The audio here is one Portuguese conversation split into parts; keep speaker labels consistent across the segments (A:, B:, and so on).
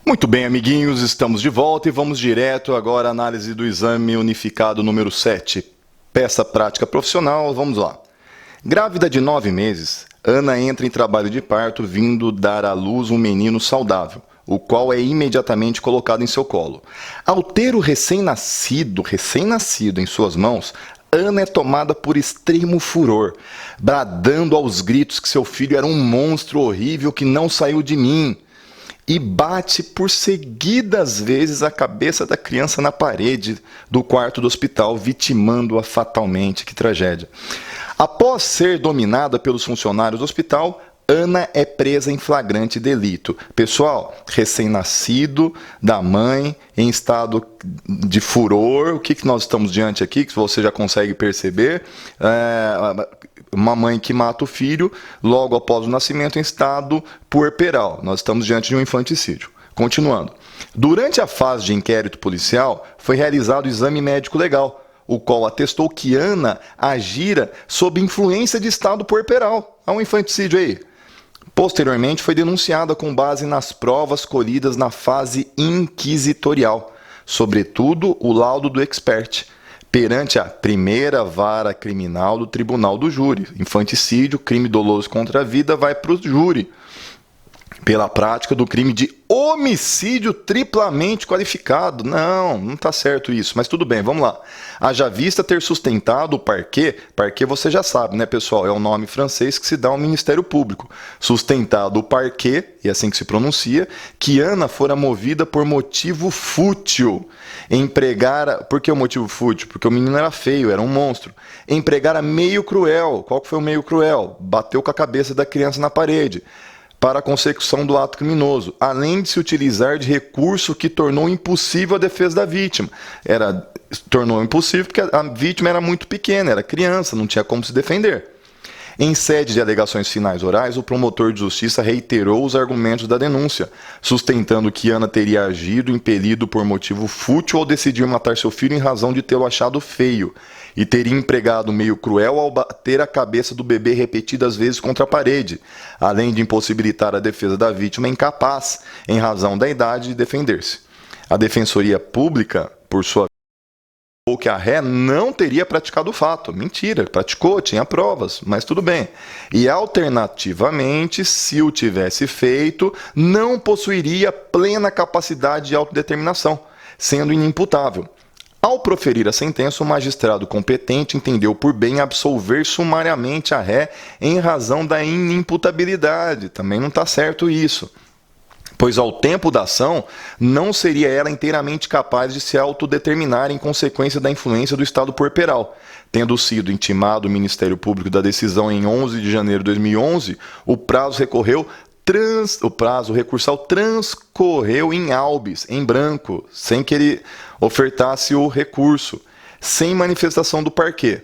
A: Muito bem, amiguinhos, estamos de volta e vamos direto agora à análise do exame unificado número 7. Peça prática profissional, vamos lá. Grávida de 9 meses, Ana entra em trabalho de parto vindo dar à luz um menino saudável, o qual é imediatamente colocado em seu colo. Ao ter o recém-nascido em suas mãos, Ana é tomada por extremo furor, bradando aos gritos que seu filho era um monstro horrível que não saiu de mim, e bate por seguidas vezes a cabeça da criança na parede do quarto do hospital, vitimando-a fatalmente. Que tragédia. Após ser dominada pelos funcionários do hospital, Ana é presa em flagrante delito. Pessoal, recém-nascido, da mãe, em estado de furor, o que nós estamos diante aqui, que você já consegue perceber? Uma mãe que mata o filho logo após o nascimento em estado puerperal. Nós estamos diante de um infanticídio. Continuando. Durante a fase de inquérito policial, foi realizado o exame médico legal, o qual atestou que Ana agira sob influência de estado puerperal. Há um infanticídio aí. Posteriormente, foi denunciada com base nas provas colhidas na fase inquisitorial, sobretudo o laudo do expert, perante a primeira vara criminal do Tribunal do Júri. Infanticídio, crime doloso contra a vida, vai para o júri, pela prática do crime de homicídio triplamente qualificado. Não está certo isso, mas tudo bem, vamos lá. Haja vista ter sustentado o parquet você já sabe, né, pessoal? É o nome francês que se dá ao Ministério Público. Sustentado o parquet, e é assim que se pronuncia, que Ana fora movida por motivo fútil. Por que o motivo fútil? Porque o menino era feio, era um monstro. Empregara meio cruel. Qual que foi o meio cruel? Bateu com a cabeça da criança na parede, para a consecução do ato criminoso, além de se utilizar de recurso que tornou impossível a defesa da vítima. Tornou impossível porque a vítima era muito pequena, era criança, não tinha como se defender. Em sede de alegações finais orais, o promotor de justiça reiterou os argumentos da denúncia, sustentando que Ana teria agido impelido por motivo fútil ao decidir matar seu filho em razão de tê-lo achado feio, e teria empregado meio cruel ao bater a cabeça do bebê repetidas vezes contra a parede, além de impossibilitar a defesa da vítima incapaz, em razão da idade, de defender-se. A Defensoria Pública, por sua vez, ou que a ré não teria praticado o fato. Mentira, praticou, tinha provas, mas tudo bem. E alternativamente, se o tivesse feito, não possuiria plena capacidade de autodeterminação, sendo inimputável. Ao proferir a sentença, o magistrado competente entendeu por bem absolver sumariamente a ré em razão da inimputabilidade. Também não está certo isso, pois ao tempo da ação, não seria ela inteiramente capaz de se autodeterminar em consequência da influência do estado puerperal. Tendo sido intimado o Ministério Público da decisão em 11 de janeiro de 2011, o prazo recursal transcorreu em albis, em branco, sem que ele ofertasse o recurso, sem manifestação do parquet.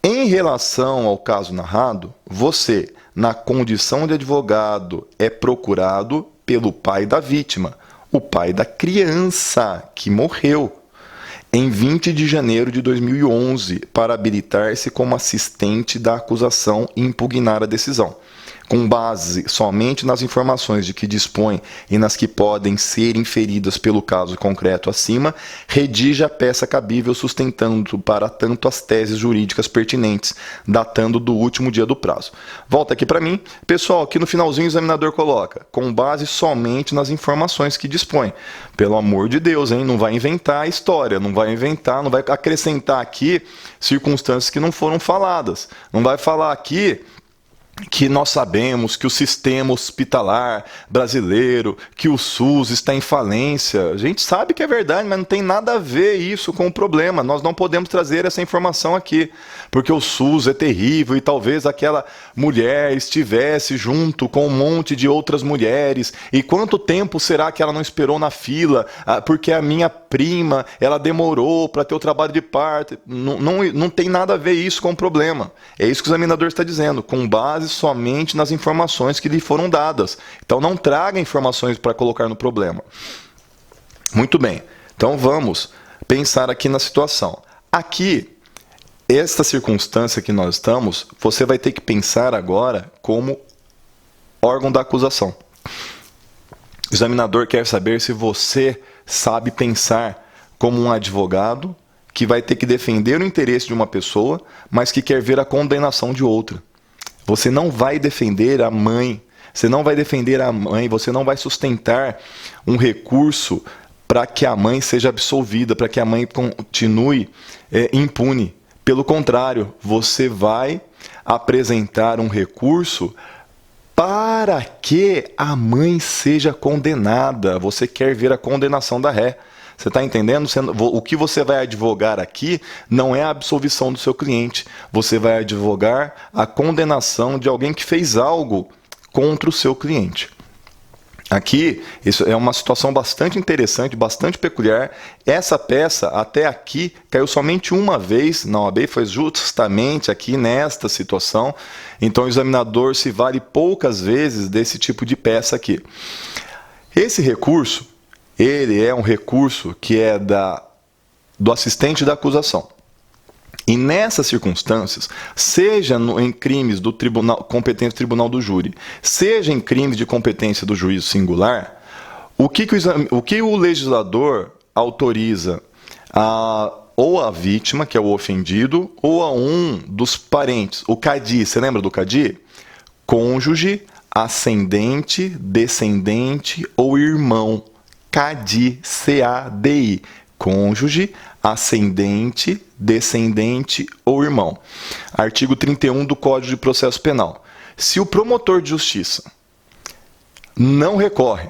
A: Em relação ao caso narrado, você, na condição de advogado, é procurado pelo pai da vítima, o pai da criança que morreu, em 20 de janeiro de 2011, para habilitar-se como assistente da acusação e impugnar a decisão. Com base somente nas informações de que dispõe e nas que podem ser inferidas pelo caso concreto acima, redija a peça cabível sustentando para tanto as teses jurídicas pertinentes, datando do último dia do prazo. Volta aqui para mim. Pessoal, aqui no finalzinho o examinador coloca, com base somente nas informações que dispõe. Pelo amor de Deus, hein? Não vai inventar a história, não vai acrescentar aqui circunstâncias que não foram faladas. Não vai falar aqui que nós sabemos que o sistema hospitalar brasileiro, que o SUS está em falência. A gente sabe que é verdade, mas não tem nada a ver isso com o problema. Nós não podemos trazer essa informação aqui, porque o SUS é terrível e talvez aquela mulher estivesse junto com um monte de outras mulheres. E quanto tempo será que ela não esperou na fila? Porque a minha prima, ela demorou para ter o trabalho de parto. Não tem nada a ver isso com o problema. É isso que o examinador está dizendo, com base somente nas informações que lhe foram dadas. Então não traga informações para colocar no problema. Muito bem, então vamos pensar aqui na situação. Aqui, esta circunstância que nós estamos, você vai ter que pensar agora como órgão da acusação. O examinador quer saber se você sabe pensar como um advogado que vai ter que defender o interesse de uma pessoa, mas que quer ver a condenação de outra. Você não vai defender a mãe, você não vai sustentar um recurso para que a mãe seja absolvida, para que a mãe continue impune. Pelo contrário, você vai apresentar um recurso para que a mãe seja condenada. Você quer ver a condenação da ré. Você está entendendo? O que você vai advogar aqui não é a absolvição do seu cliente. Você vai advogar a condenação de alguém que fez algo contra o seu cliente. Aqui, isso é uma situação bastante interessante, bastante peculiar. Essa peça, até aqui, caiu somente uma vez na OAB, foi justamente aqui nesta situação. Então, o examinador se vale poucas vezes desse tipo de peça aqui. Esse recurso, ele é um recurso que é do assistente da acusação. E nessas circunstâncias, seja em crimes do competência do tribunal do júri, seja em crimes de competência do juízo singular, o que o legislador autoriza ou a vítima, que é o ofendido, ou a um dos parentes, o CADI, você lembra do CADI? Cônjuge, ascendente, descendente ou irmão. CADI, C-A-D-I. Cônjuge, ascendente, descendente ou irmão. Artigo 31 do Código de Processo Penal. Se o promotor de justiça não recorre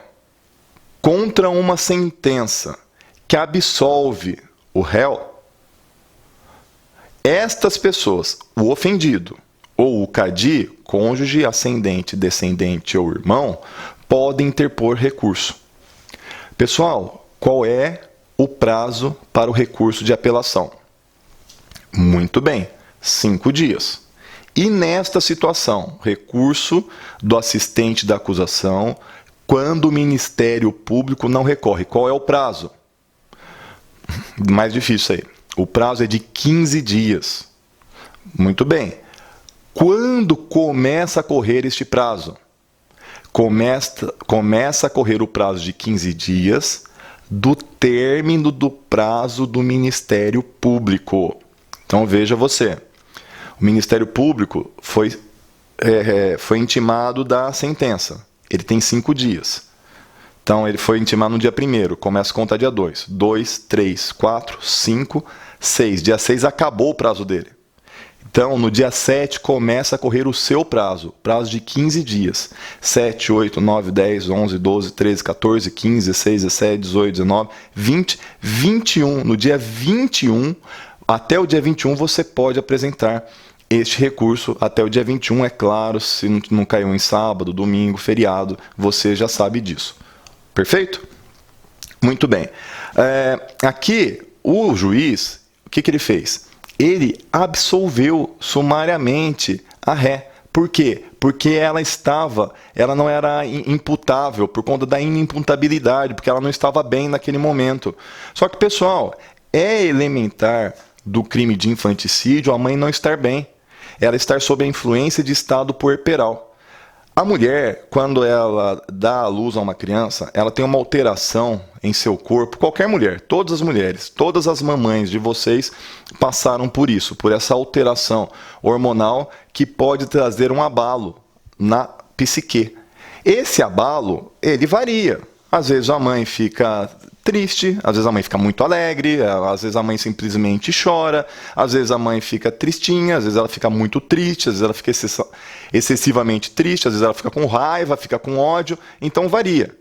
A: contra uma sentença que absolve o réu, estas pessoas, o ofendido ou o CADI, cônjuge, ascendente, descendente ou irmão, podem interpor recurso. Pessoal, qual é o prazo para o recurso de apelação? Muito bem, 5 dias. E nesta situação, recurso do assistente da acusação, quando o Ministério Público não recorre. Qual é o prazo? Mais difícil aí. O prazo é de 15 dias. Muito bem. Quando começa a correr este prazo? Começa a correr o prazo de 15 dias do término do prazo do Ministério Público. Então veja você, o Ministério Público foi intimado da sentença, ele tem 5 dias. Então ele foi intimado no dia 1º, começa a contar dia 2, 2, 3, 4, 5, 6. Dia 6 acabou o prazo dele. Então, no dia 7, começa a correr o seu prazo de 15 dias. 7, 8, 9, 10, 11, 12, 13, 14, 15, 16, 17, 18, 19, 20, 21. No dia 21, até o dia 21, você pode apresentar este recurso. Até o dia 21, é claro, se não caiu em sábado, domingo, feriado, você já sabe disso. Perfeito? Muito bem. Aqui, o juiz, o que ele fez? Ele absolveu sumariamente a ré. Por quê? Porque ela não era imputável por conta da inimputabilidade, porque ela não estava bem naquele momento. Só que, pessoal, é elementar do crime de infanticídio a mãe não estar bem. Ela estar sob a influência de estado puerperal. A mulher, quando ela dá à luz a uma criança, ela tem uma alteração em seu corpo. Qualquer mulher, todas as mulheres, todas as mamães de vocês passaram por isso, por essa alteração hormonal que pode trazer um abalo na psique. Esse abalo, ele varia. Às vezes a mãe fica triste, às vezes a mãe fica muito alegre, às vezes a mãe simplesmente chora, às vezes a mãe fica tristinha, às vezes ela fica muito triste, às vezes ela fica excessivamente triste, às vezes ela fica com raiva, fica com ódio. Então varia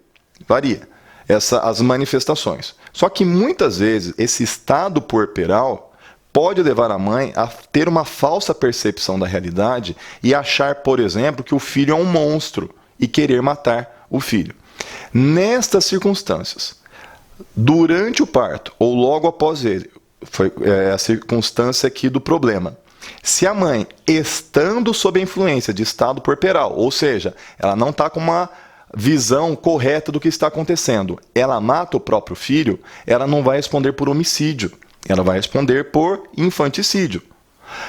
A: as manifestações. Só que muitas vezes esse estado puerperal pode levar a mãe a ter uma falsa percepção da realidade e achar, por exemplo, que o filho é um monstro e querer matar o filho. Nestas circunstâncias, durante o parto ou logo após ele, foi a circunstância aqui do problema. Se a mãe, estando sob a influência de estado puerperal, ou seja, ela não está com uma visão correta do que está acontecendo, ela mata o próprio filho, ela não vai responder por homicídio, ela vai responder por infanticídio.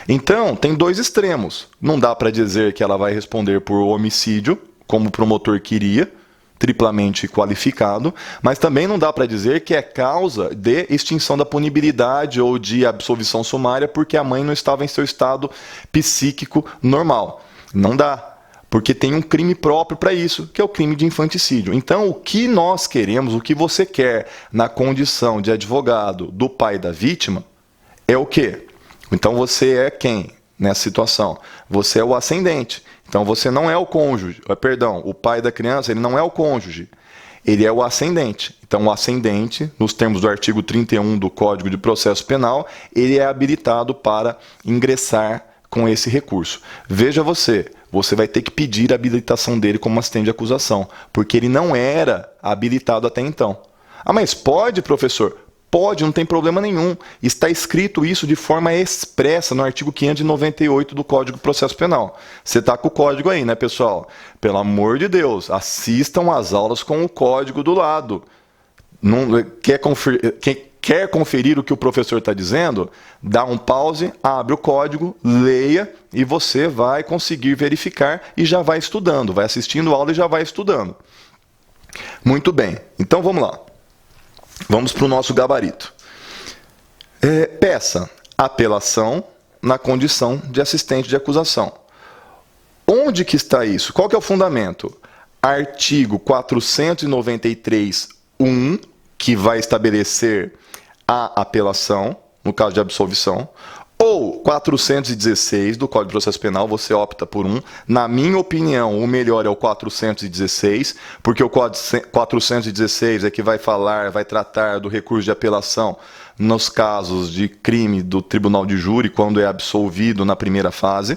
A: Então, tem dois extremos. Não dá para dizer que ela vai responder por homicídio, como o promotor queria, triplamente qualificado, mas também não dá para dizer que é causa de extinção da punibilidade ou de absolvição sumária porque a mãe não estava em seu estado psíquico normal. Não dá. Porque tem um crime próprio para isso, que é o crime de infanticídio. Então, o que nós queremos, o que você quer na condição de advogado do pai da vítima, é o quê? Então, você é quem nessa situação? Você é o ascendente. Então, você não é o cônjuge. Perdão, o pai da criança, ele não é o cônjuge. Ele é o ascendente. Então, o ascendente, nos termos do artigo 31 do Código de Processo Penal, ele é habilitado para ingressar com esse recurso. Veja você vai ter que pedir a habilitação dele como assistente de acusação, porque ele não era habilitado até então. Ah, mas pode, professor? Pode, não tem problema nenhum. Está escrito isso de forma expressa no artigo 598 do Código de Processo Penal. Você está com o código aí, né, pessoal? Pelo amor de Deus, assistam às aulas com o código do lado. Não, quer conferir o que o professor está dizendo? Dá um pause, abre o código, leia e você vai conseguir verificar e já vai estudando. Vai assistindo a aula e já vai estudando. Muito bem, então vamos lá. Vamos para o nosso gabarito. Peça apelação na condição de assistente de acusação. Onde que está isso? Qual que é o fundamento? Artigo 493.1, que vai estabelecer a apelação, no caso de absolvição, ou 416 do Código de Processo Penal, você opta por um. Na minha opinião, o melhor é o 416, porque o 416 é que vai tratar do recurso de apelação nos casos de crime do tribunal de júri, quando é absolvido na primeira fase.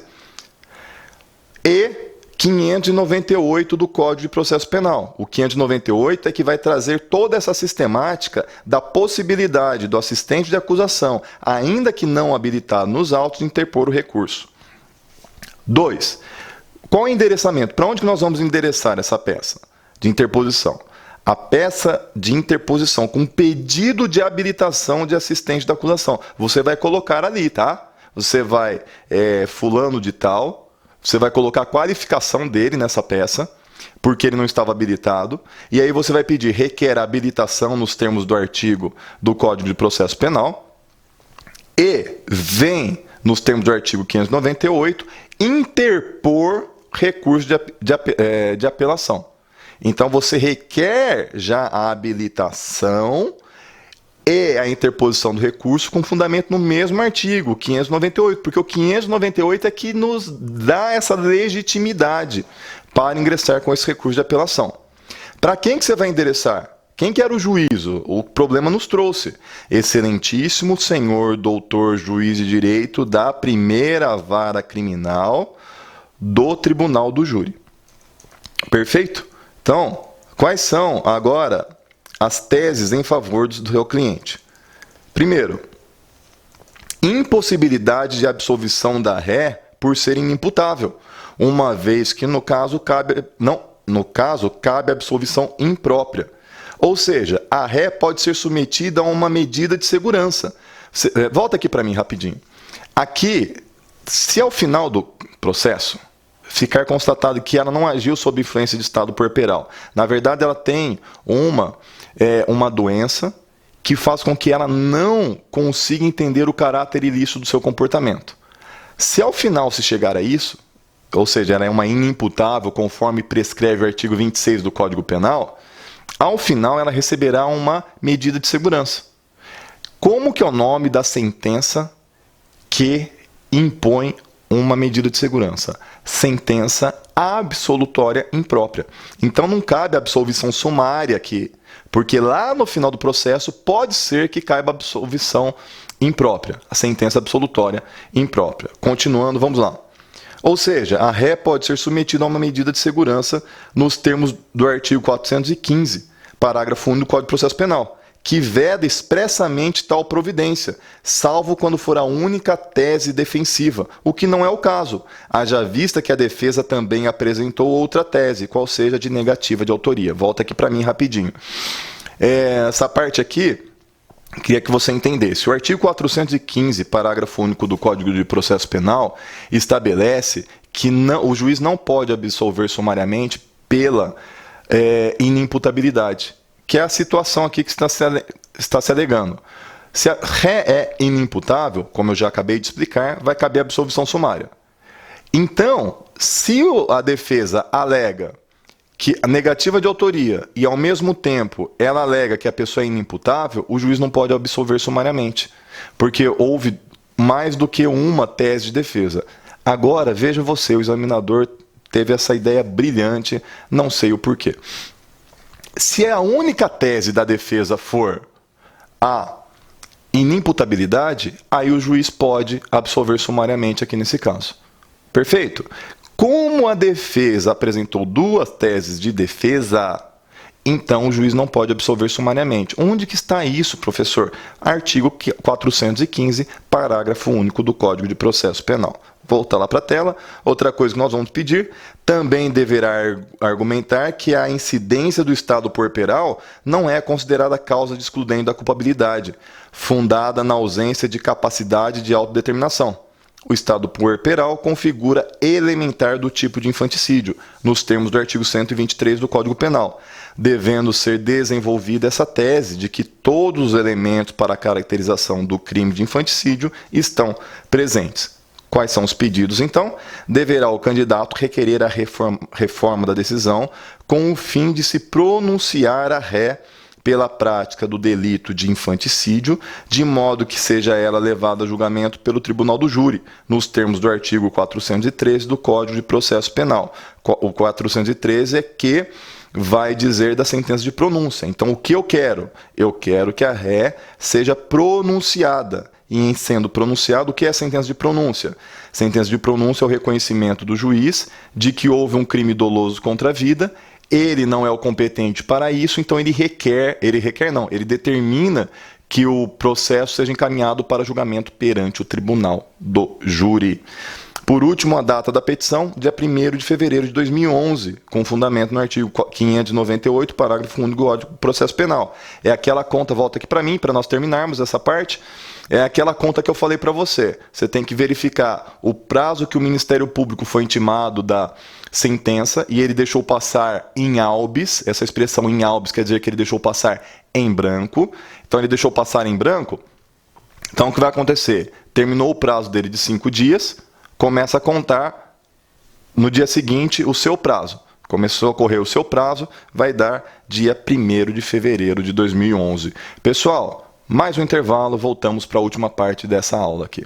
A: E 598 do Código de Processo Penal. O 598 é que vai trazer toda essa sistemática da possibilidade do assistente de acusação, ainda que não habilitado nos autos, de interpor o recurso. 2. Qual é o endereçamento? Para onde que nós vamos endereçar essa peça de interposição? A peça de interposição com pedido de habilitação de assistente de acusação. Você vai colocar ali, tá? Você vai, fulano de tal. Você vai colocar a qualificação dele nessa peça, porque ele não estava habilitado, e aí você vai pedir requer habilitação nos termos do artigo do Código de Processo Penal, e vem, nos termos do artigo 598, interpor recurso de apelação. Então você requer já a habilitação e a interposição do recurso com fundamento no mesmo artigo, 598, porque o 598 é que nos dá essa legitimidade para ingressar com esse recurso de apelação. Para quem que você vai endereçar? Quem que era o juízo? O problema nos trouxe. Excelentíssimo senhor doutor juiz de direito da primeira vara criminal do Tribunal do Júri. Perfeito? Então, quais são agora as teses em favor do seu cliente? Primeiro, impossibilidade de absolvição da ré por ser inimputável, uma vez que no caso cabe absolvição imprópria. Ou seja, a ré pode ser submetida a uma medida de segurança. Volta aqui para mim rapidinho. Aqui, se ao final do processo ficar constatado que ela não agiu sob influência de estado puerperal, na verdade ela tem uma doença que faz com que ela não consiga entender o caráter ilícito do seu comportamento. Se ao final se chegar a isso, ou seja, ela é uma inimputável, conforme prescreve o artigo 26 do Código Penal, ao final ela receberá uma medida de segurança. Como que é o nome da sentença que impõe uma medida de segurança? Sentença absolutória imprópria. Então não cabe absolvição sumária aqui, porque lá no final do processo pode ser que caiba absolvição imprópria, a sentença absolutória imprópria. Continuando, vamos lá. Ou seja, a ré pode ser submetida a uma medida de segurança nos termos do artigo 415, parágrafo 1 do Código de Processo Penal, que veda expressamente tal providência, salvo quando for a única tese defensiva, o que não é o caso, haja vista que a defesa também apresentou outra tese, qual seja de negativa de autoria. Volta aqui para mim rapidinho. Essa parte aqui, queria que você entendesse. O artigo 415, parágrafo único do Código de Processo Penal, estabelece que o juiz não pode absolver sumariamente pela inimputabilidade, que é a situação aqui que está se alegando. Se a ré é inimputável, como eu já acabei de explicar, vai caber absolvição sumária. Então, se a defesa alega que a negativa de autoria e, ao mesmo tempo, ela alega que a pessoa é inimputável, o juiz não pode absolver sumariamente, porque houve mais do que uma tese de defesa. Agora, veja você, o examinador teve essa ideia brilhante, não sei o porquê. Se a única tese da defesa for a inimputabilidade, aí o juiz pode absolver sumariamente aqui nesse caso. Perfeito? Como a defesa apresentou duas teses de defesa, então o juiz não pode absolver sumariamente. Onde que está isso, professor? Artigo 415, parágrafo único do Código de Processo Penal. Volta lá para a tela. Outra coisa que nós vamos pedir, também deverá argumentar que a incidência do estado puerperal não é considerada causa de excludente da culpabilidade, fundada na ausência de capacidade de autodeterminação. O estado puerperal configura elementar do tipo de infanticídio, nos termos do artigo 123 do Código Penal, devendo ser desenvolvida essa tese de que todos os elementos para a caracterização do crime de infanticídio estão presentes. Quais são os pedidos, então? Deverá o candidato requerer a reforma da decisão com o fim de se pronunciar a ré pela prática do delito de infanticídio, de modo que seja ela levada a julgamento pelo tribunal do júri, nos termos do artigo 413 do Código de Processo Penal. O 413 é que vai dizer da sentença de pronúncia. Então, o que eu quero? Eu quero que a ré seja pronunciada. E em sendo pronunciado, o que é a sentença de pronúncia? Sentença de pronúncia é o reconhecimento do juiz de que houve um crime doloso contra a vida, ele não é o competente para isso, então ele determina que o processo seja encaminhado para julgamento perante o tribunal do júri. Por último, a data da petição, dia 1º de fevereiro de 2011, com fundamento no artigo 598, parágrafo único do Código de Processo Penal. É aquela conta, volta aqui para mim, para nós terminarmos essa parte, é aquela conta que eu falei para você. Você tem que verificar o prazo que o Ministério Público foi intimado da sentença e ele deixou passar em albis. Essa expressão em albis quer dizer que ele deixou passar em branco. Então ele deixou passar em branco. Então o que vai acontecer? Terminou o prazo dele de 5 dias, começa a contar no dia seguinte o seu prazo. Começou a correr o seu prazo, vai dar dia 1º de fevereiro de 2011. Pessoal, mais um intervalo, voltamos para a última parte dessa aula aqui.